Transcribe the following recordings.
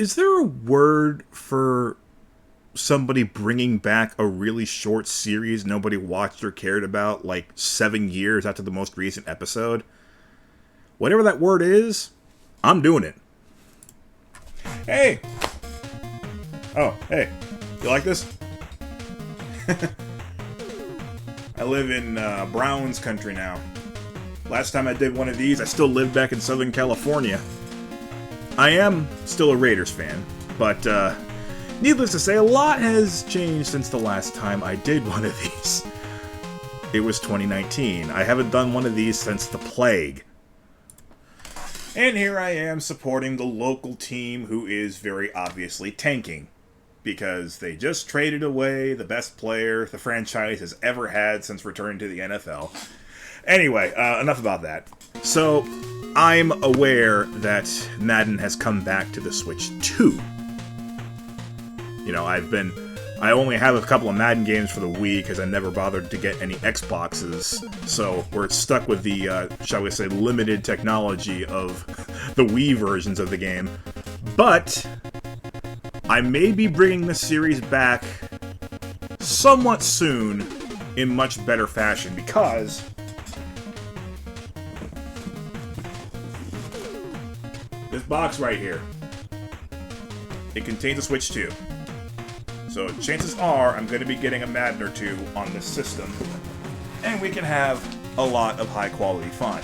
Is there a word for somebody bringing back a really short series nobody watched or cared about like 7 years after the most recent episode? Whatever that word is, I'm doing it. Hey! Oh, hey. You like this? I live in Browns country now. Last time I did one of these, I still lived back in Southern California. I am still a Raiders fan, but needless to say, a lot has changed since the last time I did one of these. It was 2019. I haven't done one of these since the plague. And here I am supporting the local team who is very obviously tanking. Because they just traded away the best player the franchise has ever had since returning to the NFL. Anyway, enough about that. So, I'm aware that Madden has come back to the Switch 2. You know, I only have a couple of Madden games for the Wii because I never bothered to get any Xboxes. So, we're stuck with the, shall we say, limited technology of the Wii versions of the game. But I may be bringing the series back somewhat soon in much better fashion because this box right here, it contains a Switch 2. So chances are I'm going to be getting a Madden or two on this system, and we can have a lot of high quality fun.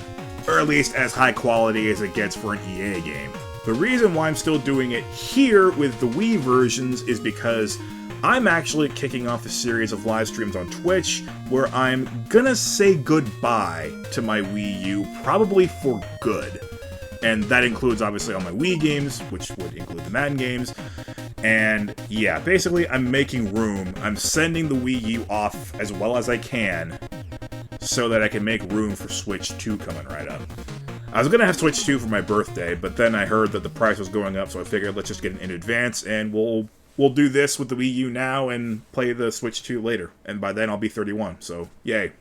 Or at least as high quality as it gets for an EA game. The reason why I'm still doing it here with the Wii versions is because I'm actually kicking off a series of live streams on Twitch where I'm gonna say goodbye to my Wii U, probably for good. And that includes obviously all my Wii games, which would include the Madden games. And yeah, basically I'm making room. I'm sending the Wii U off as well as I can so that I can make room for Switch 2 coming right up. I was going to have Switch 2 for my birthday, but then I heard that the price was going up, so I figured let's just get it in advance, and we'll do this with the Wii U now and play the Switch 2 later. And by then I'll be 31, so yay.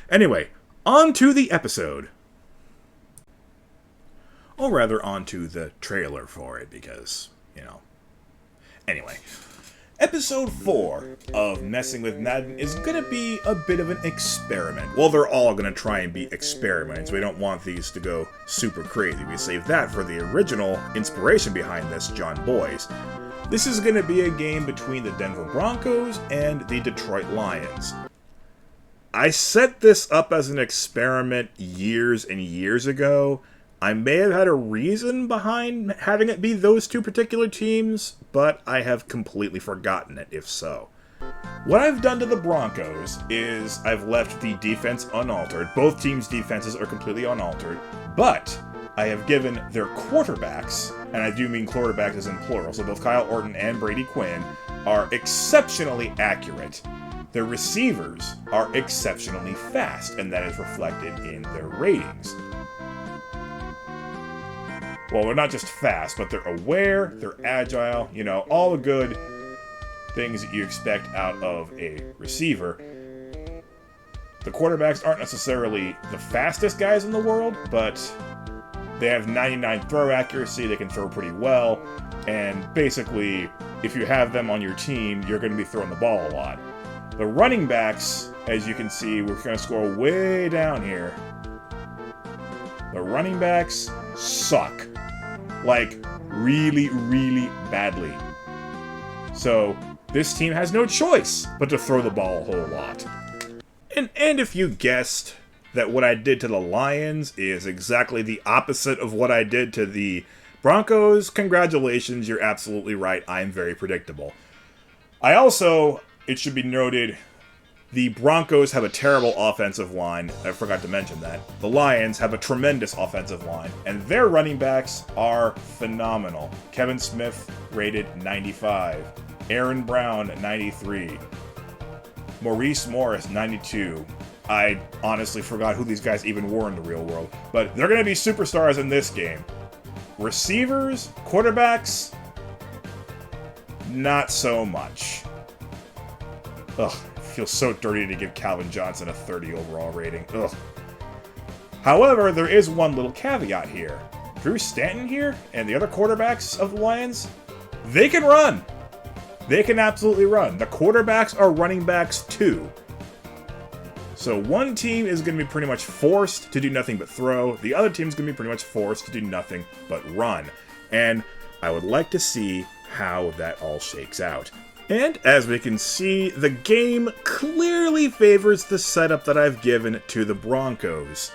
Anyway, on to the episode. Or rather, on to the trailer for it, because, you know. Anyway. Episode 4 of Messing with Madden is going to be a bit of an experiment. Well, they're all going to try and be experiments. We don't want these to go super crazy. We saved that for the original inspiration behind this, John Boyce. This is going to be a game between the Denver Broncos and the Detroit Lions. I set this up as an experiment years and years ago. I may have had a reason behind having it be those two particular teams, but I have completely forgotten it, if so. What I've done to the Broncos is I've left the defense unaltered. Both teams' defenses are completely unaltered, but I have given their quarterbacks, and I do mean quarterbacks as in plural, so both Kyle Orton and Brady Quinn are exceptionally accurate. Their receivers are exceptionally fast, and that is reflected in their ratings. Well, they're not just fast, but they're aware, they're agile, you know, all the good things that you expect out of a receiver. The quarterbacks aren't necessarily the fastest guys in the world, but they have 99 throw accuracy, they can throw pretty well, and basically, if you have them on your team, you're going to be throwing the ball a lot. The running backs, as you can see, we're going to score way down here. The running backs suck. Like, really, really badly. So, this team has no choice but to throw the ball a whole lot. And if you guessed that what I did to the Lions is exactly the opposite of what I did to the Broncos, congratulations, you're absolutely right, I'm very predictable. I also, it should be noted, the Broncos have a terrible offensive line. I forgot to mention that. The Lions have a tremendous offensive line, and their running backs are phenomenal. Kevin Smith rated 95. Aaron Brown, 93. Maurice Morris, 92. I honestly forgot who these guys even were in the real world, but they're going to be superstars in this game. Receivers, quarterbacks, not so much. Ugh. Feels so dirty to give Calvin Johnson a 30 overall rating. Ugh. However, there is one little caveat here. Drew Stanton here and the other quarterbacks of the Lions, they can run. They can absolutely run. The quarterbacks are running backs too. So one team is going to be pretty much forced to do nothing but throw. The other team is going to be pretty much forced to do nothing but run. And I would like to see how that all shakes out. And as we can see, the game clearly favors the setup that I've given to the Broncos.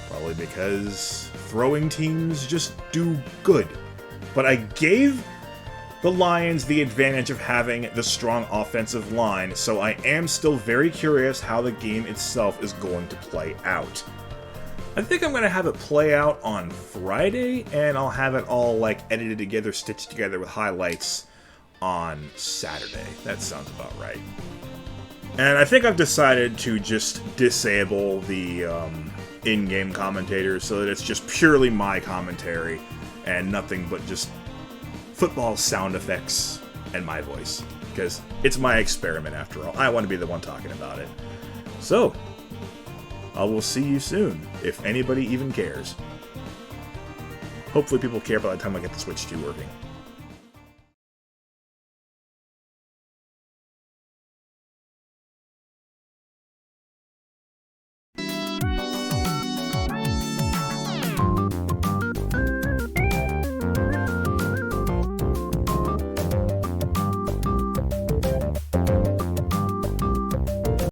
Probably because throwing teams just do good. But I gave the Lions the advantage of having the strong offensive line, so I am still very curious how the game itself is going to play out. I think I'm going to have it play out on Friday, and I'll have it all like edited together, stitched together with highlights on Saturday. That sounds about right. And I think I've decided to just disable the in-game commentators so that it's just purely my commentary and nothing but just football sound effects and my voice, because it's my experiment after all. I want to be the one talking about it. So, I will see you soon, if anybody even cares. Hopefully people care by the time I get the Switch 2 working.